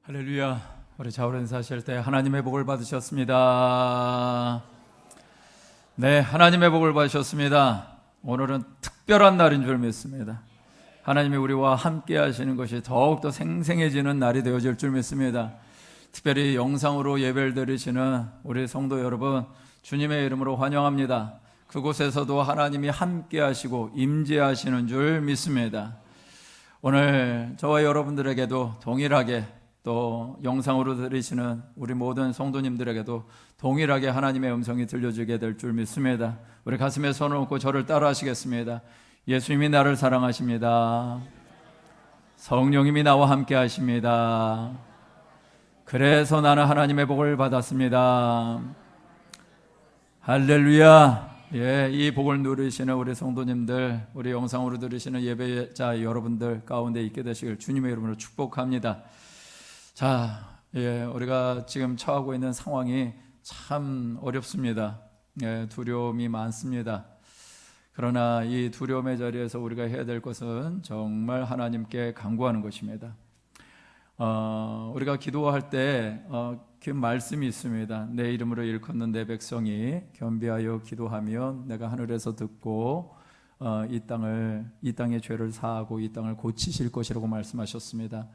할렐루야. 우리 자우른 사실 때 하나님의 복을 받으셨습니다. 네, 하나님의 복을 받으셨습니다. 오늘은 특별한 날인 줄 믿습니다. 하나님이 우리와 함께 하시는 것이 더욱더 생생해지는 날이 되어질 줄 믿습니다. 특별히 영상으로 예배를 드리시는 우리 성도 여러분, 주님의 이름으로 환영합니다. 그곳에서도 하나님이 함께 하시고 임재하시는 줄 믿습니다. 오늘 저와 여러분들에게도 동일하게, 또 영상으로 들으시는 우리 모든 성도님들에게도 동일하게 하나님의 음성이 들려주게 될 줄 믿습니다. 우리 가슴에 손을 얹고 저를 따라 하시겠습니다. 예수님이 나를 사랑하십니다. 성령님이 나와 함께 하십니다. 그래서 나는 하나님의 복을 받았습니다. 할렐루야. 예, 이 복을 누리시는 우리 성도님들, 우리 영상으로 들으시는 예배자 여러분들 가운데 있게 되시길 주님의 이름으로 축복합니다. 자, 예, 우리가 지금 처하고 있는 상황이 참 어렵습니다. 예, 두려움이 많습니다. 그러나 이 두려움의 자리에서 우리가 해야 될 것은 정말 하나님께 간구하는 것입니다. 우리가 기도할 때 그 말씀이 있습니다. 내 이름으로 일컫는 내 백성이 겸비하여 기도하면 내가 하늘에서 듣고 이 땅의 죄를 사하고 이 땅을 고치실 것이라고 말씀하셨습니다.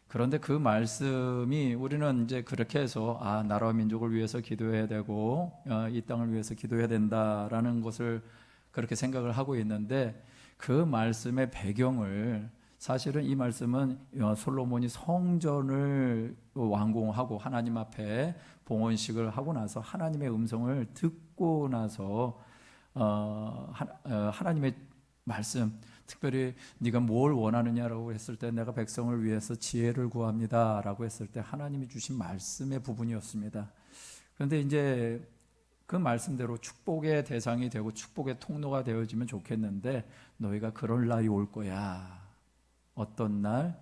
그런데 그 말씀이 우리는 이제 그렇게 해서 나라와 민족을 위해서 기도해야 되고 이 땅을 위해서 기도해야 된다라는 것을 그렇게 생각을 하고 있는데, 그 말씀의 배경을, 사실은 이 말씀은 솔로몬이 성전을 완공하고 하나님 앞에 봉헌식을 하고 나서 하나님의 음성을 듣고 나서 하나님의 말씀, 특별히 네가 뭘 원하느냐라고 했을 때 내가 백성을 위해서 지혜를 구합니다 라고 했을 때 하나님이 주신 말씀의 부분이었습니다. 그런데 이제 그 말씀대로 축복의 대상이 되고 축복의 통로가 되어지면 좋겠는데, 너희가 그럴 날이 올 거야. 어떤 날?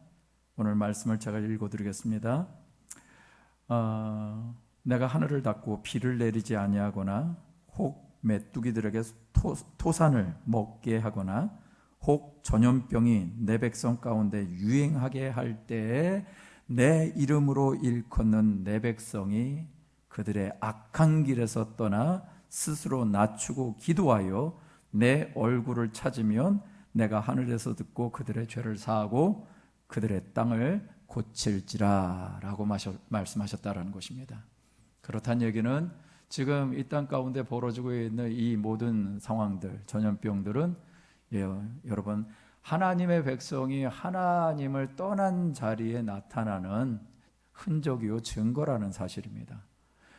오늘 말씀을 제가 읽어드리겠습니다. 내가 하늘을 닫고 비를 내리지 아니하거나 혹 메뚜기들에게 토산을 먹게 하거나 혹 전염병이 내 백성 가운데 유행하게 할 때에 내 이름으로 일컫는 내 백성이 그들의 악한 길에서 떠나 스스로 낮추고 기도하여 내 얼굴을 찾으면 내가 하늘에서 듣고 그들의 죄를 사하고 그들의 땅을 고칠지라 라고 말씀하셨다라는 것입니다. 그렇다는 얘기는 지금 이 땅 가운데 벌어지고 있는 이 모든 상황들, 전염병들은 여러분, 하나님의 백성이 하나님을 떠난 자리에 나타나는 흔적이요 증거라는 사실입니다.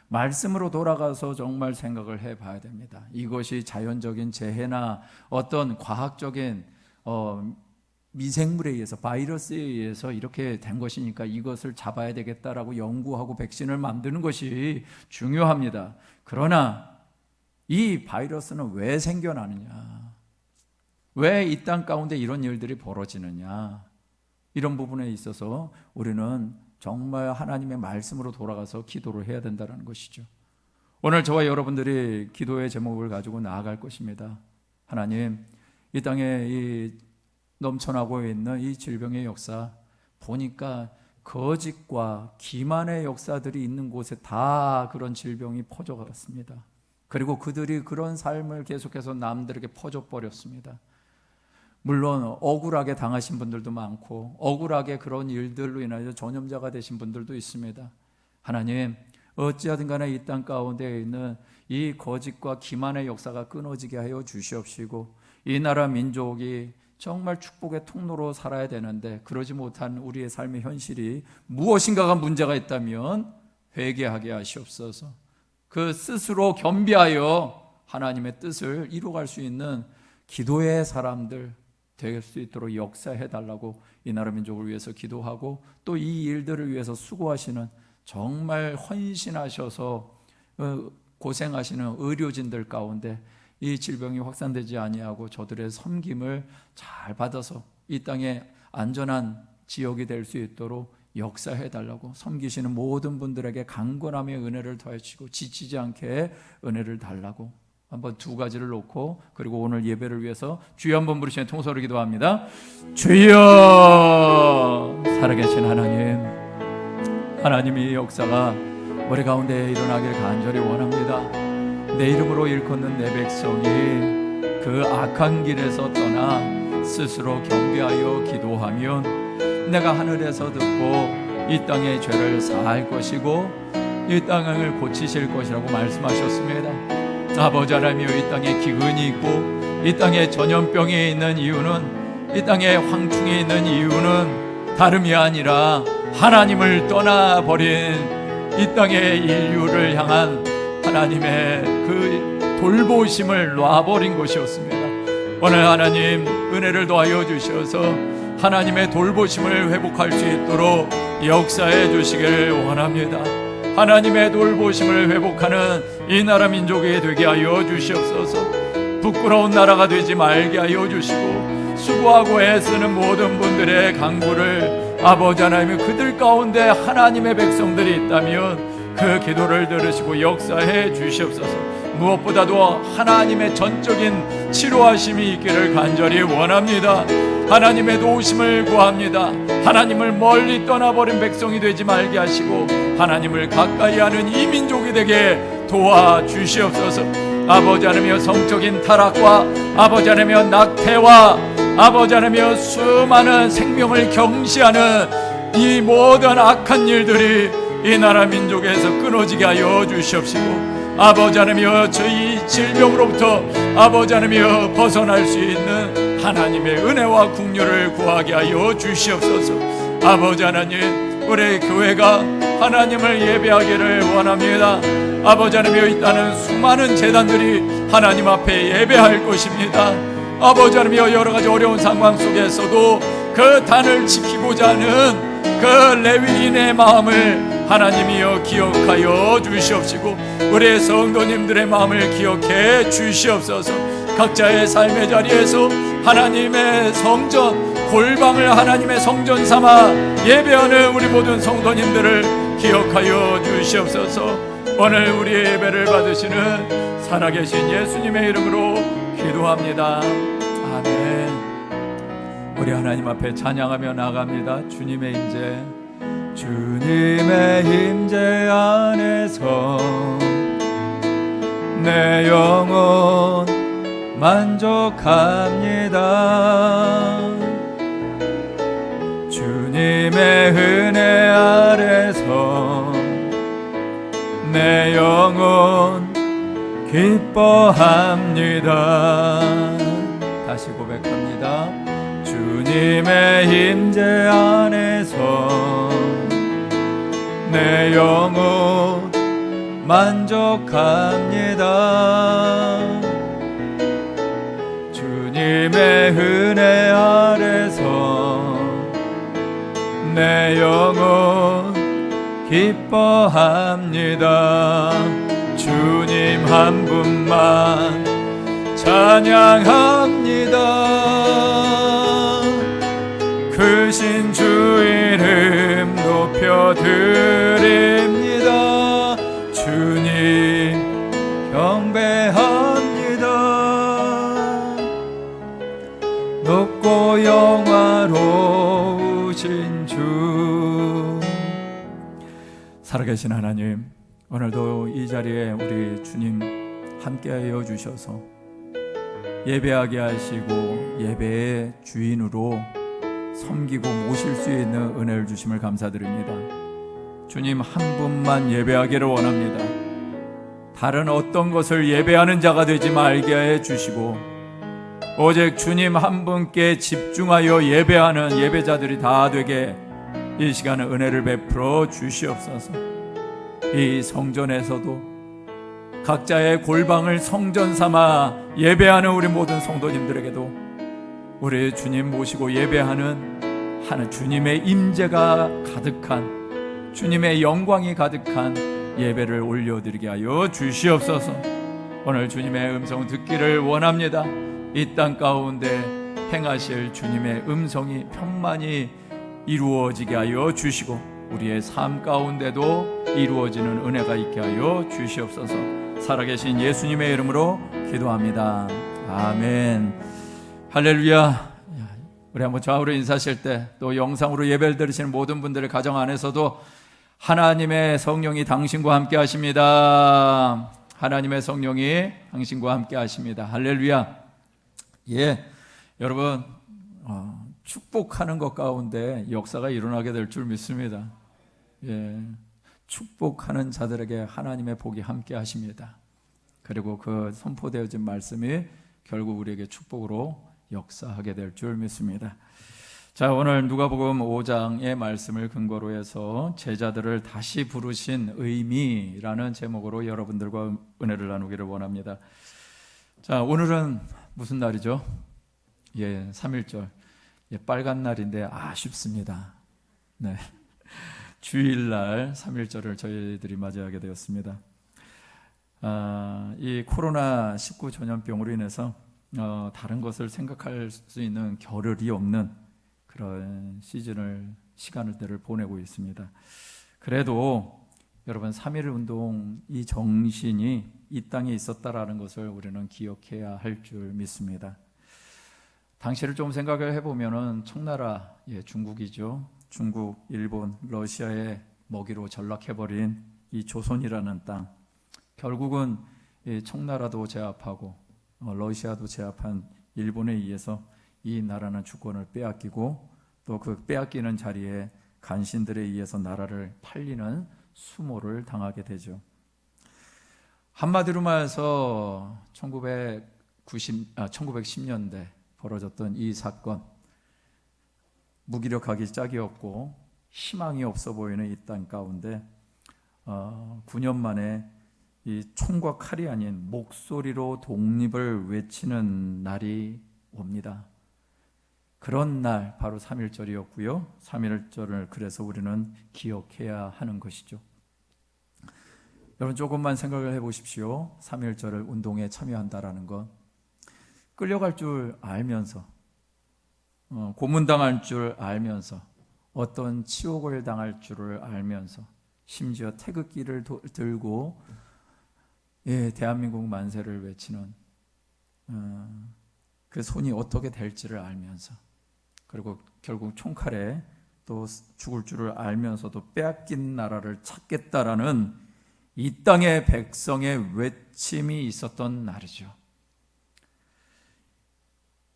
말씀으로 돌아가서 정말 생각을 해봐야 됩니다. 이것이 자연적인 재해나 어떤 과학적인 미생물에 의해서, 바이러스에 의해서 이렇게 된 것이니까 이것을 잡아야 되겠다라고 연구하고 백신을 만드는 것이 중요합니다. 그러나 이 바이러스는 왜 생겨나느냐, 왜 이 땅 가운데 이런 일들이 벌어지느냐, 이런 부분에 있어서 우리는 정말 하나님의 말씀으로 돌아가서 기도를 해야 된다는 것이죠. 오늘 저와 여러분들이 기도의 제목을 가지고 나아갈 것입니다. 하나님, 이 땅에 이 넘쳐나고 있는 이 질병의 역사 보니까 거짓과 기만의 역사들이 있는 곳에 다 그런 질병이 퍼져갔습니다. 그리고 그들이 그런 삶을 계속해서 남들에게 퍼져버렸습니다. 물론 억울하게 당하신 분들도 많고 억울하게 그런 일들로 인하여 전염자가 되신 분들도 있습니다. 하나님, 어찌하든 간에 이 땅 가운데 있는 이 거짓과 기만의 역사가 끊어지게 하여 주시옵시고, 이 나라 민족이 정말 축복의 통로로 살아야 되는데 그러지 못한 우리의 삶의 현실이 무엇인가가 문제가 있다면 회개하게 하시옵소서. 그 스스로 겸비하여 하나님의 뜻을 이루어갈 수 있는 기도의 사람들 될 수 있도록 역사해 달라고 이 나라 민족을 위해서 기도하고, 또 이 일들을 위해서 수고하시는, 정말 헌신하셔서 고생하시는 의료진들 가운데 이 질병이 확산되지 아니하고 저들의 섬김을 잘 받아서 이 땅에 안전한 지역이 될 수 있도록 역사해 달라고, 섬기시는 모든 분들에게 강건함의 은혜를 더해주시고 지치지 않게 은혜를 달라고 한번 두 가지를 놓고, 그리고 오늘 예배를 위해서 주여 한번 부르시는 통성으로 기도합니다. 주여, 살아계신 하나님, 하나님의 역사가 우리 가운데 일어나길 간절히 원합니다. 내 이름으로 일컫는 내 백성이 그 악한 길에서 떠나 스스로 경배하여 기도하면 내가 하늘에서 듣고 이 땅의 죄를 사할 것이고 이 땅을 고치실 것이라고 말씀하셨습니다. 아버지 하나님이여, 이 땅에 기근이 있고 이 땅에 전염병이 있는 이유는, 이 땅에 황충이 있는 이유는 다름이 아니라 하나님을 떠나버린 이 땅의 인류를 향한 하나님의 그 돌보심을 놔버린 것이었습니다. 오늘 하나님 은혜를 더하여 주셔서 하나님의 돌보심을 회복할 수 있도록 역사해 주시길 원합니다. 하나님의 돌보심을 회복하는 이 나라 민족이 되게 하여 주시옵소서. 부끄러운 나라가 되지 말게 하여 주시고, 수고하고 애쓰는 모든 분들의 간구를 아버지 하나님, 그들 가운데 하나님의 백성들이 있다면 그 기도를 들으시고 역사해 주시옵소서. 무엇보다도 하나님의 전적인 치료하심이 있기를 간절히 원합니다. 하나님의 도우심을 구합니다. 하나님을 멀리 떠나버린 백성이 되지 말게 하시고 하나님을 가까이 하는 이 민족이 되게 도와주시옵소서. 아버지 하나님이여, 성적인 타락과 아버지 하나님이여 낙태와 아버지 하나님이여 수많은 생명을 경시하는 이 모든 악한 일들이 이 나라 민족에서 끊어지게 하여 주시옵시고, 아버지 하나님이여 저희 질병으로부터 아버지 하나님이여 벗어날 수 있는 하나님의 은혜와 긍휼을 구하게 하여 주시옵소서. 아버지 하나님, 우리 교회가 하나님을 예배하기를 원합니다. 아버지 하나님이여, 있다는 수많은 재단들이 하나님 앞에 예배할 것입니다. 아버지 하나님이여, 여러가지 어려운 상황 속에서도 그 단을 지키고자 하는 그 레위인의 마음을 하나님이여 기억하여 주시옵시고, 우리의 성도님들의 마음을 기억해 주시옵소서. 각자의 삶의 자리에서 하나님의 성전, 골방을 하나님의 성전 삼아 예배하는 우리 모든 성도님들을 기억하여 주시옵소서. 오늘 우리의 예배를 받으시는 살아계신 예수님의 이름으로 기도합니다. 아멘. 우리 하나님 앞에 찬양하며 나갑니다. 주님의 임재, 주님의 임재 안에서 내 영혼 만족합니다. 주님의 은혜 아래서 내 영혼 기뻐합니다. 다시 고백합니다. 주님의 임재 안에서 내 영혼 만족합니다. 주님의 은혜 아래서 내 영혼 기뻐합니다. 주님 한 분만 찬양합니다. 크신 주 이름 높여드립니다. 주님 경배합니다. 높고 영화로우신 주. 살아계신 하나님, 오늘도 이 자리에 우리 주님 함께하여 주셔서 예배하게 하시고 예배의 주인으로 섬기고 모실 수 있는 은혜를 주심을 감사드립니다. 주님 한 분만 예배하기를 원합니다. 다른 어떤 것을 예배하는 자가 되지 말게 해 주시고 오직 주님 한 분께 집중하여 예배하는 예배자들이 다 되게 이 시간에 은혜를 베풀어 주시옵소서. 이 성전에서도 각자의 골방을 성전 삼아 예배하는 우리 모든 성도님들에게도 우리 주님 모시고 예배하는 하는 주님의 임재가 가득한, 주님의 영광이 가득한 예배를 올려드리게 하여 주시옵소서. 오늘 주님의 음성 듣기를 원합니다. 이 땅 가운데 행하실 주님의 음성이 편만히 이루어지게 하여 주시고 우리의 삶 가운데도 이루어지는 은혜가 있게 하여 주시옵소서. 살아계신 예수님의 이름으로 기도합니다. 아멘. 할렐루야. 우리 한번 좌우로 인사하실 때, 또 영상으로 예배를 들으시는 모든 분들의 가정 안에서도 하나님의 성령이 당신과 함께 하십니다. 하나님의 성령이 당신과 함께 하십니다. 할렐루야. 예, 여러분 축복하는 것 가운데 역사가 일어나게 될 줄 믿습니다. 예, 축복하는 자들에게 하나님의 복이 함께 하십니다. 그리고 그 선포되어진 말씀이 결국 우리에게 축복으로 역사하게 될 줄 믿습니다. 자, 오늘 누가복음 5장의 말씀을 근거로 해서 제자들을 다시 부르신 의미라는 제목으로 여러분들과 은혜를 나누기를 원합니다. 자, 오늘은 무슨 날이죠? 예, 3.1절. 예, 빨간 날인데 아쉽습니다. 네, 주일날 3.1절을 저희들이 맞이하게 되었습니다. 이 코로나19 전염병으로 인해서 다른 것을 생각할 수 있는 겨를이 없는 그런 시간을 보내고 있습니다. 그래도 여러분 3.1 운동 이 정신이 이 땅에 있었다라는 것을 우리는 기억해야 할 줄 믿습니다. 당시를 좀 생각을 해보면은 청나라, 예, 중국이죠. 중국, 일본, 러시아의 먹이로 전락해버린 이 조선이라는 땅, 결국은 이 청나라도 제압하고 러시아도 제압한 일본에 의해서 이 나라는 주권을 빼앗기고 또 그 빼앗기는 자리에 간신들에 의해서 나라를 팔리는 수모를 당하게 되죠. 한마디로 말해서 1910년대 벌어졌던 이 사건, 무기력하기 짝이었고 희망이 없어 보이는 이 땅 가운데 9년 만에 이 총과 칼이 아닌 목소리로 독립을 외치는 날이 옵니다. 그런 날 바로 3.1절이었고요. 3.1절을 그래서 우리는 기억해야 하는 것이죠. 여러분 조금만 생각을 해보십시오. 3.1절을 운동에 참여한다라는 것, 끌려갈 줄 알면서, 고문당할 줄 알면서, 어떤 치욕을 당할 줄을 알면서, 심지어 태극기를 들고 대한민국 만세를 외치는 그 손이 어떻게 될지를 알면서, 그리고 결국 총칼에 또 죽을 줄을 알면서도 빼앗긴 나라를 찾겠다라는 이 땅의 백성의 외침이 있었던 날이죠.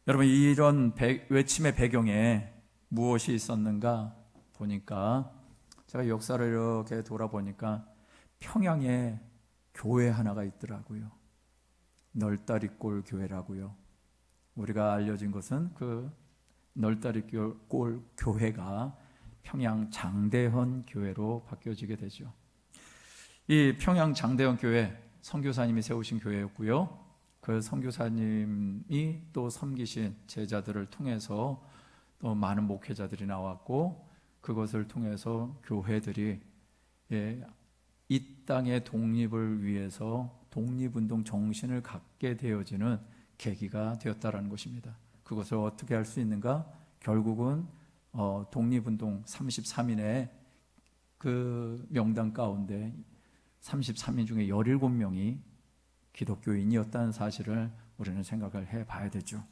여러분, 이런 외침의 배경에 무엇이 있었는가 보니까, 제가 역사를 이렇게 돌아보니까 평양에 교회 하나가 있더라고요. 널다리골 교회라고요. 우리가 알려진 것은 그 널다리골 교회가 평양 장대헌 교회로 바뀌어지게 되죠. 이 평양 장대헌 교회, 선교사님이 세우신 교회였고요. 그 선교사님이 또 섬기신 제자들을 통해서 또 많은 목회자들이 나왔고, 그것을 통해서 교회들이 이 땅의 독립을 위해서 독립운동 정신을 갖게 되어지는 계기가 되었다라는 것입니다. 그것을 어떻게 할 수 있는가? 결국은 독립운동 33인의 그 명단 가운데 33인 중에 17명이 기독교인이었다는 사실을 우리는 생각을 해봐야 되죠.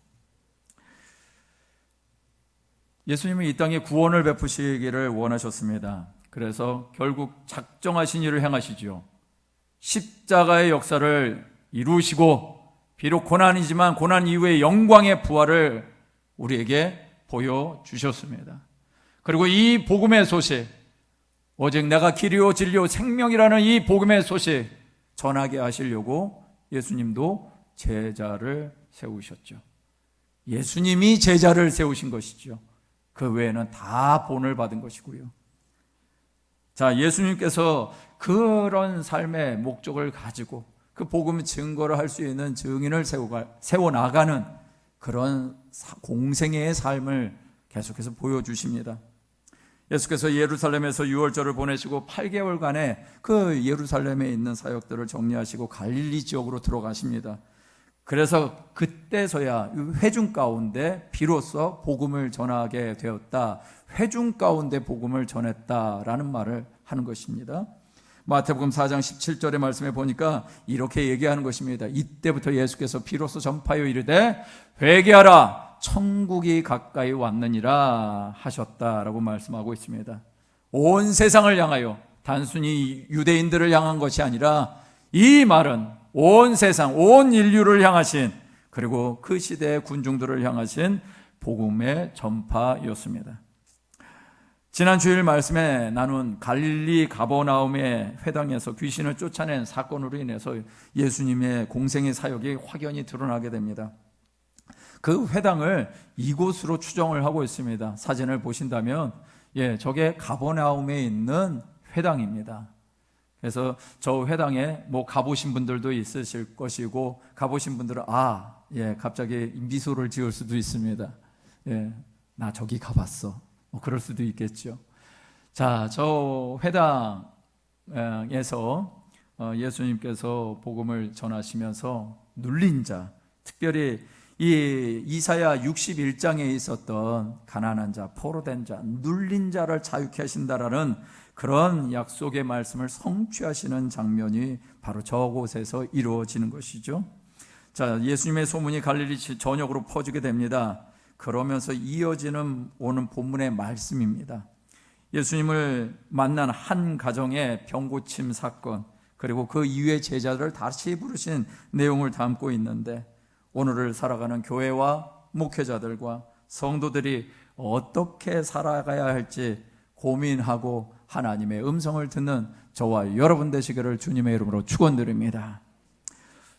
예수님은 이 땅에 구원을 베푸시기를 원하셨습니다. 그래서 결국 작정하신 일을 행하시죠. 십자가의 역사를 이루시고, 비록 고난이지만 고난 이후의 영광의 부활을 우리에게 보여주셨습니다. 그리고 이 복음의 소식, 오직 내가 길이요 진리요 생명이라는 이 복음의 소식 전하게 하시려고 예수님도 제자를 세우셨죠. 예수님이 제자를 세우신 것이죠. 그 외에는 다 본을 받은 것이고요. 자, 예수님께서 그런 삶의 목적을 가지고 그 복음 증거를 할 수 있는 증인을 세워나가는 그런 공생애의 삶을 계속해서 보여주십니다. 예수께서 예루살렘에서 유월절을 보내시고 8개월간의 그 예루살렘에 있는 사역들을 정리하시고 갈릴리 지역으로 들어가십니다. 그래서 그때서야 회중 가운데 비로소 복음을 전하게 되었다, 회중 가운데 복음을 전했다라는 말을 하는 것입니다. 마태복음 4장 17절의 말씀에 보니까 이렇게 얘기하는 것입니다. 이때부터 예수께서 비로소 전파하여 이르되 회개하라, 천국이 가까이 왔느니라 하셨다라고 말씀하고 있습니다. 온 세상을 향하여 단순히 유대인들을 향한 것이 아니라 이 말은 온 세상, 온 인류를 향하신, 그리고 그 시대의 군중들을 향하신 복음의 전파였습니다. 지난 주일 말씀에 나눈 갈릴리 가버나움의 회당에서 귀신을 쫓아낸 사건으로 인해서 예수님의 공생의 사역이 확연히 드러나게 됩니다. 그 회당을 이곳으로 추정을 하고 있습니다. 사진을 보신다면 저게 가버나움에 있는 회당입니다. 그래서 저 회당에 가보신 분들도 있으실 것이고, 가보신 분들은 갑자기 미소를 지을 수도 있습니다. 나 저기 가봤어. 그럴 수도 있겠죠. 자, 저 회당에서 예수님께서 복음을 전하시면서 눌린 자, 특별히 이 이사야 61장에 있었던 가난한 자, 포로된 자, 눌린 자를 자유케 하신다라는 그런 약속의 말씀을 성취하시는 장면이 바로 저곳에서 이루어지는 것이죠. 자, 예수님의 소문이 갈릴리 전역으로 퍼지게 됩니다. 그러면서 이어지는 오는 본문의 말씀입니다. 예수님을 만난 한 가정의 병고침 사건, 그리고 그 이후의 제자들을 다시 부르신 내용을 담고 있는데, 오늘을 살아가는 교회와 목회자들과 성도들이 어떻게 살아가야 할지 고민하고 하나님의 음성을 듣는 저와 여러분 되시기를 주님의 이름으로 축원드립니다.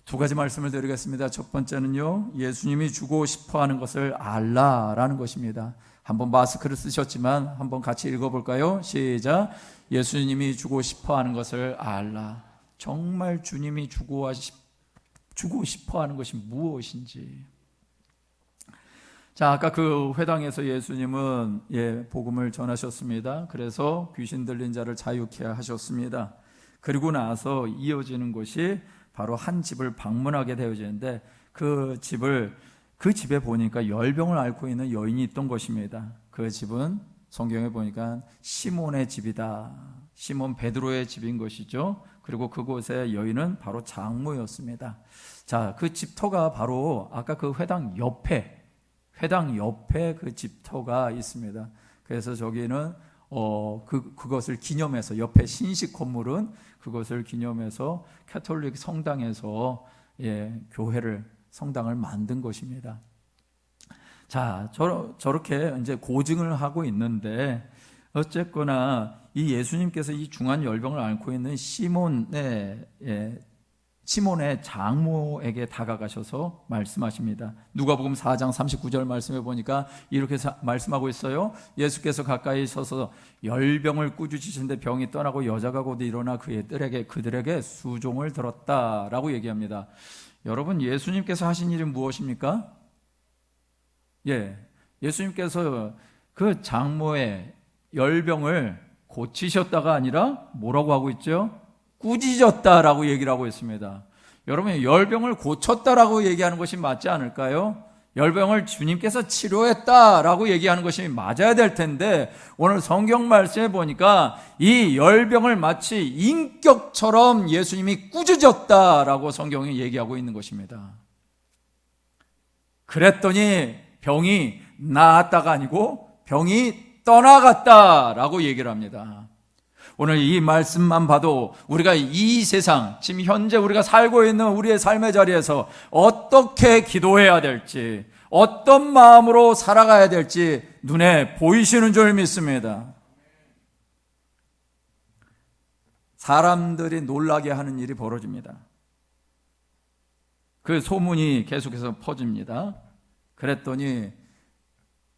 두 가지 말씀을 드리겠습니다. 첫 번째는요, 예수님이 주고 싶어하는 것을 알라라는 것입니다. 한번 마스크를 쓰셨지만 한번 같이 읽어볼까요? 시작. 예수님이 주고 싶어하는 것을 알라. 정말 주님이 주고 싶어하는 것이 무엇인지. 자, 아까 그 회당에서 예수님은 복음을 전하셨습니다. 그래서 귀신 들린 자를 자유케 하셨습니다. 그리고 나서 이어지는 것이 바로 한 집을 방문하게 되어지는데, 그 집에 보니까 열병을 앓고 있는 여인이 있던 것입니다. 그 집은 성경에 보니까 시몬의 집이다. 시몬 베드로의 집인 것이죠. 그리고 그곳의 여인은 바로 장모였습니다. 자, 그 집터가 바로 아까 그 회당 옆에 그 집터가 있습니다. 그래서 저기는 그것을 기념해서, 옆에 신식 건물은 그것을 기념해서 가톨릭 성당에서 성당을 만든 것입니다. 자, 저렇게 이제 고증을 하고 있는데, 어쨌거나 이 예수님께서 이 중한 열병을 앓고 있는 시몬의 장모에게 다가가셔서 말씀하십니다. 누가복음 4장 39절 말씀해 보니까 이렇게 말씀하고 있어요. 예수께서 가까이 서서 열병을 꾸짖으시는데 병이 떠나고 여자가 곧 일어나 그들에게 수종을 들었다라고 얘기합니다. 여러분, 예수님께서 하신 일은 무엇입니까? 예수님께서 그 장모의 열병을 고치셨다가 아니라 뭐라고 하고 있죠? 꾸짖었다라고 얘기를 하고 있습니다. 여러분, 열병을 고쳤다라고 얘기하는 것이 맞지 않을까요? 열병을 주님께서 치료했다라고 얘기하는 것이 맞아야 될 텐데, 오늘 성경 말씀에 보니까 이 열병을 마치 인격처럼 예수님이 꾸짖었다라고 성경이 얘기하고 있는 것입니다. 그랬더니 병이 나았다가 아니고 병이 떠나갔다라고 얘기를 합니다. 오늘 이 말씀만 봐도 우리가 이 세상, 지금 현재 우리가 살고 있는 우리의 삶의 자리에서 어떻게 기도해야 될지, 어떤 마음으로 살아가야 될지 눈에 보이시는 줄 믿습니다. 사람들이 놀라게 하는 일이 벌어집니다. 그 소문이 계속해서 퍼집니다. 그랬더니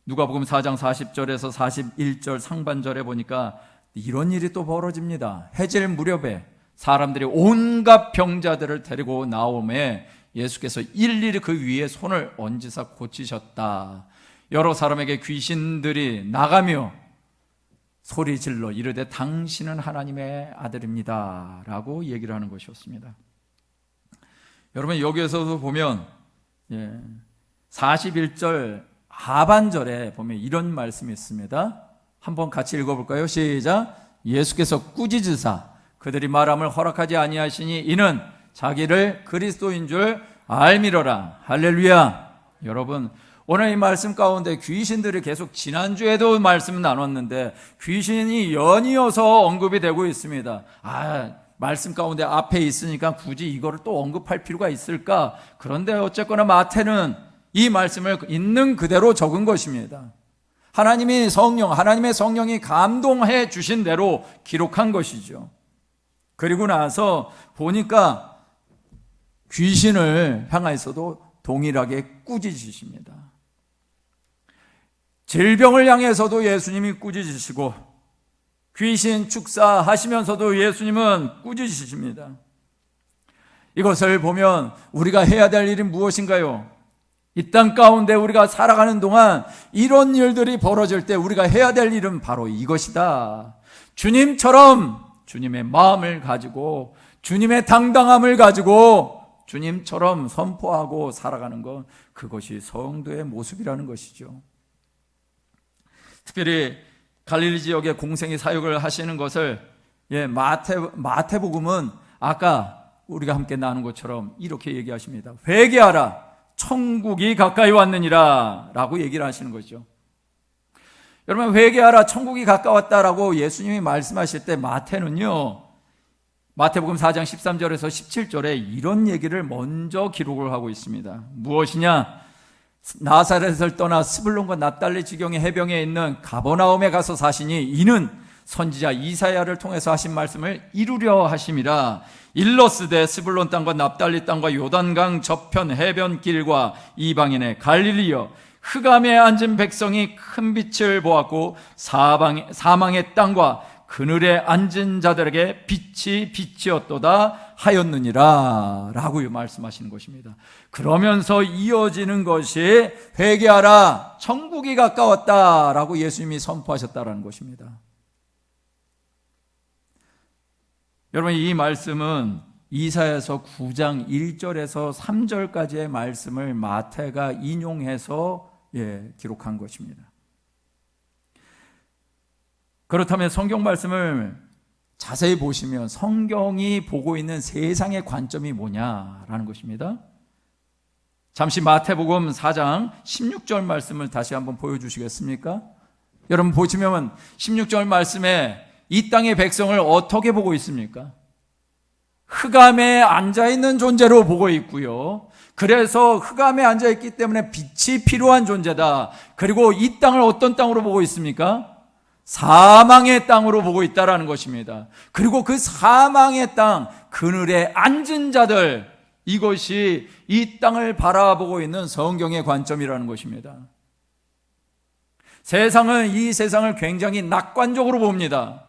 누가복음 4장 40절에서 41절 상반절에 보니까 이런 일이 또 벌어집니다. 해질 무렵에 사람들이 온갖 병자들을 데리고 나오매 예수께서 일일이 그 위에 손을 얹으사 고치셨다. 여러 사람에게 귀신들이 나가며 소리 질러 이르되 당신은 하나님의 아들입니다 라고 얘기를 하는 것이었습니다. 여러분, 여기에서도 보면 41절 하반절에 보면 이런 말씀이 있습니다. 한번 같이 읽어볼까요? 시작. 예수께서 꾸짖으사 그들이 말함을 허락하지 아니하시니 이는 자기를 그리스도인 줄 알미러라. 할렐루야. 여러분, 오늘 이 말씀 가운데 귀신들이 계속 지난주에도 말씀 나눴는데 귀신이 연이어서 언급이 되고 있습니다. 말씀 가운데 앞에 있으니까 굳이 이거를 또 언급할 필요가 있을까? 그런데 어쨌거나 마태는 이 말씀을 있는 그대로 적은 것입니다. 하나님의 성령이 감동해 주신 대로 기록한 것이죠. 그리고 나서 보니까 귀신을 향해서도 동일하게 꾸짖으십니다. 질병을 향해서도 예수님이 꾸짖으시고 귀신 축사하시면서도 예수님은 꾸짖으십니다. 이것을 보면 우리가 해야 될 일이 무엇인가요? 이 땅 가운데 우리가 살아가는 동안 이런 일들이 벌어질 때 우리가 해야 될 일은 바로 이것이다. 주님처럼 주님의 마음을 가지고 주님의 당당함을 가지고 주님처럼 선포하고 살아가는 것, 그것이 성도의 모습이라는 것이죠. 특별히 갈릴리 지역에 공생의 사역을 하시는 것을 마태복음은 아까 우리가 함께 나눈 것처럼 이렇게 얘기하십니다. 회개하라, 천국이 가까이 왔느니라 라고 얘기를 하시는 거죠. 여러분, 회개하라, 천국이 가까웠다라고 예수님이 말씀하실 때 마태는요, 마태복음 4장 13절에서 17절에 이런 얘기를 먼저 기록을 하고 있습니다. 무엇이냐? 나사렛을 떠나 스불론과 납달리 지경의 해변에 있는 가버나움에 가서 사시니 이는 선지자 이사야를 통해서 하신 말씀을 이루려 하심이라. 일러스되 스불론 땅과 납달리 땅과 요단강 저편 해변길과 이방인의 갈릴리여, 흑암에 앉은 백성이 큰 빛을 보았고 사망의 땅과 그늘에 앉은 자들에게 빛이 빛이었도다 하였느니라 라고 말씀하시는 것입니다. 그러면서 이어지는 것이 회개하라, 천국이 가까웠다 라고 예수님이 선포하셨다라는 것입니다. 여러분, 이 말씀은 이사야서 9장 1절에서 3절까지의 말씀을 마태가 인용해서 기록한 것입니다. 그렇다면 성경 말씀을 자세히 보시면 성경이 보고 있는 세상의 관점이 뭐냐라는 것입니다. 잠시 마태복음 4장 16절 말씀을 다시 한번 보여주시겠습니까? 여러분 보시면 16절 말씀에 이 땅의 백성을 어떻게 보고 있습니까? 흑암에 앉아있는 존재로 보고 있고요. 그래서 흑암에 앉아있기 때문에 빛이 필요한 존재다. 그리고 이 땅을 어떤 땅으로 보고 있습니까? 사망의 땅으로 보고 있다라는 것입니다. 그리고 그 사망의 땅, 그늘에 앉은 자들, 이것이 이 땅을 바라보고 있는 성경의 관점이라는 것입니다. 세상은 이 세상을 굉장히 낙관적으로 봅니다.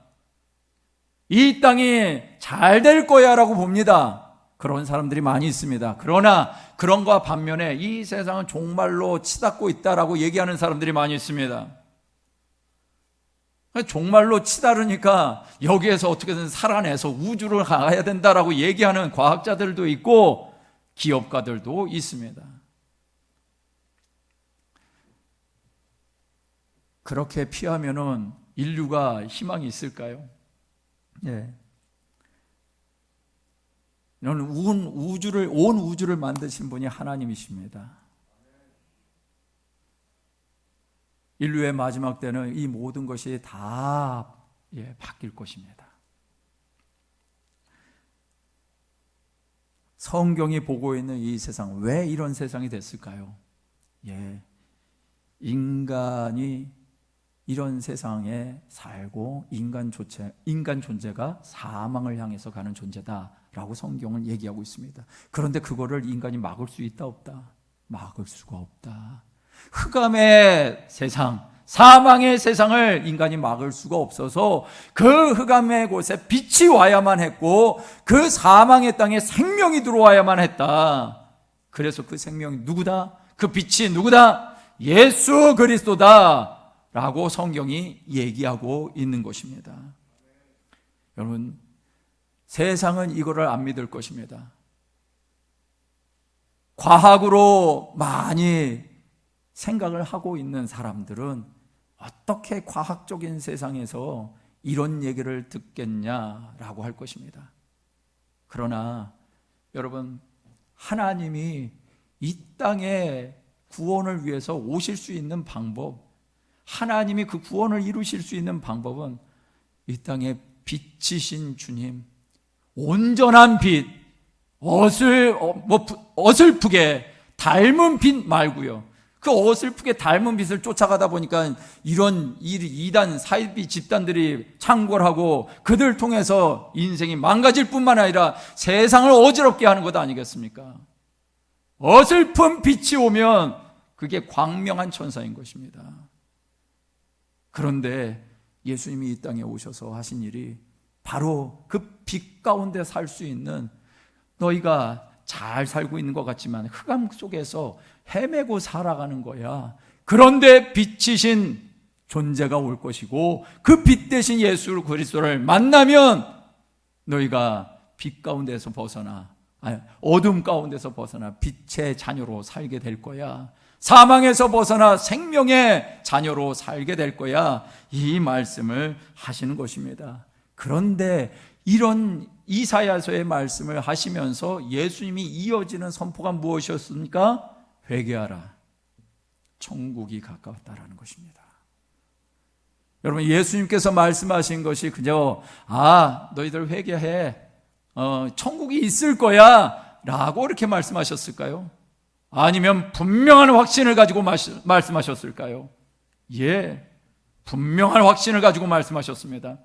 이 땅이 잘 될 거야 라고 봅니다. 그런 사람들이 많이 있습니다. 그러나 그런 것과 반면에 이 세상은 종말로 치닫고 있다라고 얘기하는 사람들이 많이 있습니다. 종말로 치달으니까 여기에서 어떻게든 살아내서 우주를 가야 된다라고 얘기하는 과학자들도 있고 기업가들도 있습니다. 그렇게 피하면은 인류가 희망이 있을까요? 온 우주를 만드신 분이 하나님이십니다. 인류의 마지막 때는 이 모든 것이 다 바뀔 것입니다. 성경이 보고 있는 이 세상, 왜 이런 세상이 됐을까요? 인간이 이런 세상에 살고 인간 존재가 사망을 향해서 가는 존재다라고 성경은 얘기하고 있습니다. 그런데 그거를 인간이 막을 수 있다 없다? 막을 수가 없다. 흑암의 세상, 사망의 세상을 인간이 막을 수가 없어서 그 흑암의 곳에 빛이 와야만 했고 그 사망의 땅에 생명이 들어와야만 했다. 그래서 그 생명이 누구다? 그 빛이 누구다? 예수 그리스도다 라고 성경이 얘기하고 있는 것입니다. 여러분, 세상은 이거를 안 믿을 것입니다. 과학으로 많이 생각을 하고 있는 사람들은 어떻게 과학적인 세상에서 이런 얘기를 듣겠냐라고 할 것입니다. 그러나 여러분, 하나님이 이 땅에 구원을 위해서 오실 수 있는 방법, 하나님이 그 구원을 이루실 수 있는 방법은 이 땅에 빛이신 주님, 온전한 빛, 어설프게 닮은 빛 말고요. 그 어설프게 닮은 빛을 쫓아가다 보니까 이런 이단 사이비 집단들이 창궐하고 그들 통해서 인생이 망가질 뿐만 아니라 세상을 어지럽게 하는 것 아니겠습니까? 어설픈 빛이 오면 그게 광명한 천사인 것입니다. 그런데 예수님이 이 땅에 오셔서 하신 일이 바로 그 빛 가운데 살 수 있는, 너희가 잘 살고 있는 것 같지만 흑암 속에서 헤매고 살아가는 거야. 그런데 빛이신 존재가 올 것이고 그 빛 대신 예수 그리스도를 만나면 너희가 빛 가운데서 벗어나, 어둠 가운데서 벗어나 빛의 자녀로 살게 될 거야. 사망에서 벗어나 생명의 자녀로 살게 될 거야. 이 말씀을 하시는 것입니다. 그런데 이런 이사야서의 말씀을 하시면서 예수님이 이어지는 선포가 무엇이었습니까? 회개하라, 천국이 가까웠다라는 것입니다. 여러분, 예수님께서 말씀하신 것이 그저 너희들 회개해, 천국이 있을 거야 라고 이렇게 말씀하셨을까요? 아니면 분명한 확신을 가지고 말씀하셨을까요? 예, 분명한 확신을 가지고 말씀하셨습니다.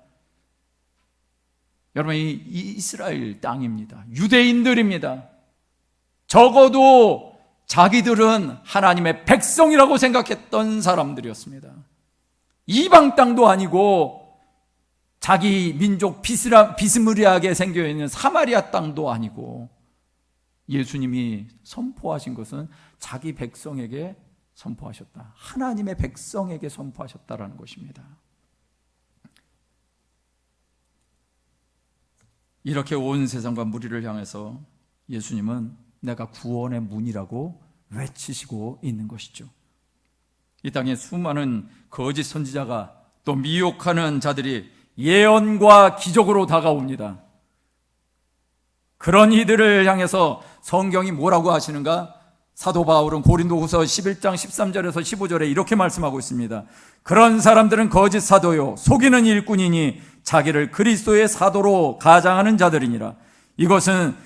여러분, 이 이스라엘 땅입니다. 유대인들입니다. 적어도 자기들은 하나님의 백성이라고 생각했던 사람들이었습니다. 이방 땅도 아니고 자기 민족 비스무리하게 생겨있는 사마리아 땅도 아니고, 예수님이 선포하신 것은 자기 백성에게 선포하셨다. 하나님의 백성에게 선포하셨다라는 것입니다. 이렇게 온 세상과 무리를 향해서 예수님은 내가 구원의 문이라고 외치시고 있는 것이죠. 이 땅에 수많은 거짓 선지자가 또 미혹하는 자들이 예언과 기적으로 다가옵니다. 그런 이들을 향해서 성경이 뭐라고 하시는가? 사도 바울은 고린도후서 11장 13절에서 15절에 이렇게 말씀하고 있습니다. 그런 사람들은 거짓 사도요 속이는 일꾼이니 자기를 그리스도의 사도로 가장하는 자들이니라. 이것은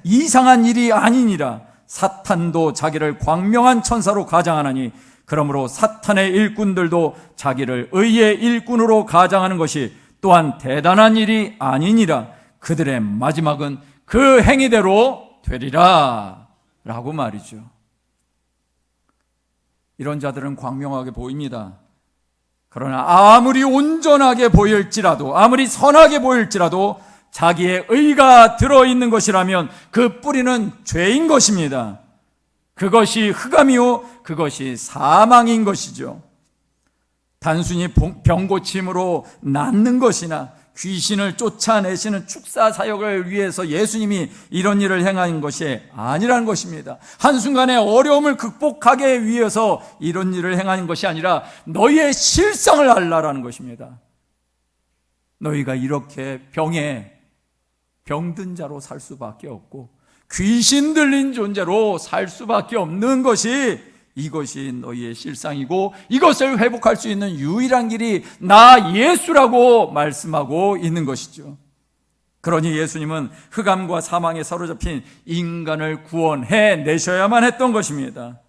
이상한 일이 아니니라. 사탄도 자기를 광명한 천사로 가장하나니 그러므로 사탄의 일꾼들도 자기를 의의 일꾼으로 가장하는 것이 또한 대단한 일이 아니니라. 그들의 마지막은 그 행위대로 되리라 라고 말이죠. 이런 자들은 광명하게 보입니다. 그러나 아무리 온전하게 보일지라도, 아무리 선하게 보일지라도 자기의 의가 들어있는 것이라면 그 뿌리는 죄인 것입니다. 그것이 흑암이요 그것이 사망인 것이죠. 단순히 병고침으로 낫는 것이나 귀신을 쫓아내시는 축사 사역을 위해서 예수님이 이런 일을 행한 것이 아니라는 것입니다. 한순간의 어려움을 극복하기 위해서 이런 일을 행한 것이 아니라 너희의 실상을 알라라는 것입니다. 너희가 이렇게 병든 자로 살 수밖에 없고 귀신 들린 존재로 살 수밖에 없는 것이, 이것이 너희의 실상이고 이것을 회복할 수 있는 유일한 길이 나 예수라고 말씀하고 있는 것이죠. 그러니 예수님은 흑암과 사망에 사로잡힌 인간을 구원해 내셔야만 했던 것입니다.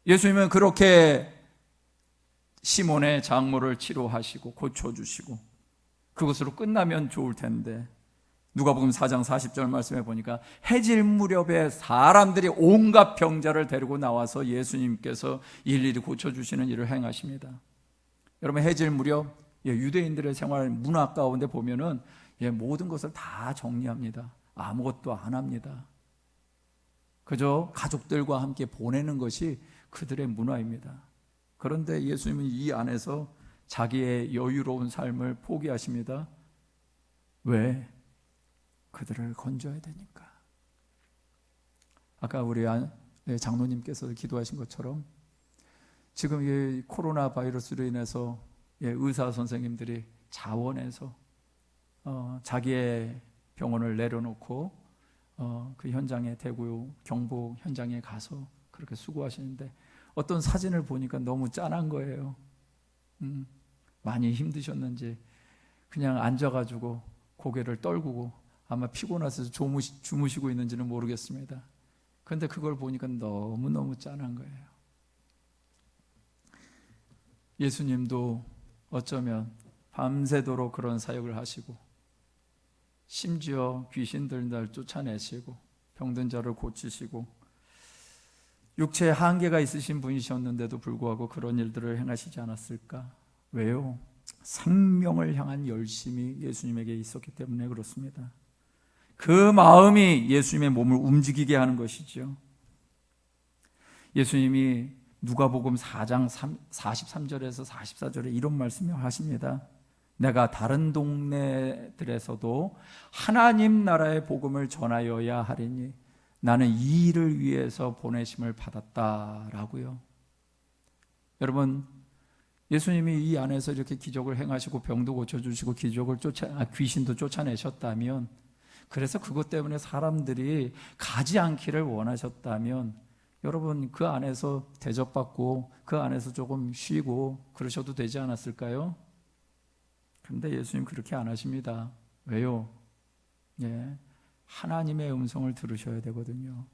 예수님은 그렇게 시몬의 장모를 치료하시고 고쳐주시고 그것으로 끝나면 좋을 텐데, 누가복음 4장 40절 말씀해 보니까 해질 무렵에 사람들이 온갖 병자를 데리고 나와서 예수님께서 일일이 고쳐주시는 일을 행하십니다. 여러분, 해질 무렵 유대인들의 생활 문화 가운데 보면은 모든 것을 다 정리합니다. 아무것도 안 합니다. 그저 가족들과 함께 보내는 것이 그들의 문화입니다. 그런데 예수님은 이 안에서 자기의 여유로운 삶을 포기하십니다. 왜? 그들을 건져야 되니까. 아까 우리 장로님께서 기도하신 것처럼 지금 이 코로나 바이러스로 인해서 의사 선생님들이 자원해서 자기의 병원을 내려놓고 그 현장에 대구 경북 현장에 가서 그렇게 수고하시는데 어떤 사진을 보니까 너무 짠한 거예요. 많이 힘드셨는지 그냥 앉아가지고 고개를 떨구고 아마 피곤해서 주무시고 있는지는 모르겠습니다. 그런데 그걸 보니까 너무너무 짠한 거예요. 예수님도 어쩌면 밤새도록 그런 사역을 하시고 심지어 귀신들을 쫓아내시고 병든 자를 고치시고 육체에 한계가 있으신 분이셨는데도 불구하고 그런 일들을 행하시지 않았을까? 왜요? 생명을 향한 열심이 예수님에게 있었기 때문에 그렇습니다. 그 마음이 예수님의 몸을 움직이게 하는 것이죠. 예수님이 누가복음 4장 43절에서 44절에 이런 말씀을 하십니다. 내가 다른 동네들에서도 하나님 나라의 복음을 전하여야 하리니 나는 이 일을 위해서 보내심을 받았다라고요. 여러분, 예수님이 이 안에서 이렇게 기적을 행하시고 병도 고쳐주시고 귀신도 쫓아내셨다면, 그래서 그것 때문에 사람들이 가지 않기를 원하셨다면 여러분 그 안에서 대접받고 그 안에서 조금 쉬고 그러셔도 되지 않았을까요? 그런데 예수님 그렇게 안 하십니다. 왜요? 하나님의 음성을 들으셔야 되거든요.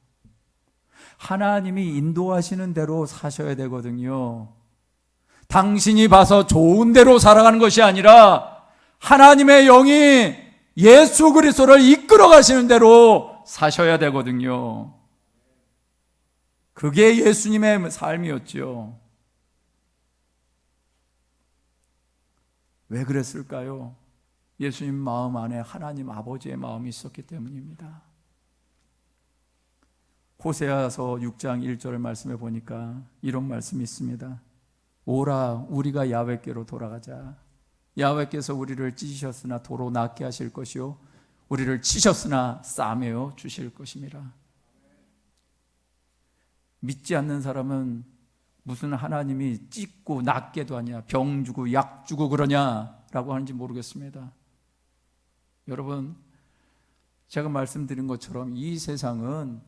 하나님이 인도하시는 대로 사셔야 되거든요. 당신이 봐서 좋은 대로 살아가는 것이 아니라 하나님의 영이 예수 그리스도를 이끌어 가시는 대로 사셔야 되거든요. 그게 예수님의 삶이었죠. 왜 그랬을까요? 예수님 마음 안에 하나님 아버지의 마음이 있었기 때문입니다. 호세아서 6장 1절 말씀에 보니까 이런 말씀이 있습니다. 오라 우리가 야훼께로 돌아가자. 야훼께서 우리를 찢으셨으나 도로 낫게 하실 것이요 우리를 치셨으나 싸매어 주실 것임이라. 믿지 않는 사람은 무슨 하나님이 찢고 낫게도 하냐, 병 주고 약 주고 그러냐라고 하는지 모르겠습니다. 여러분, 제가 말씀드린 것처럼 이 세상은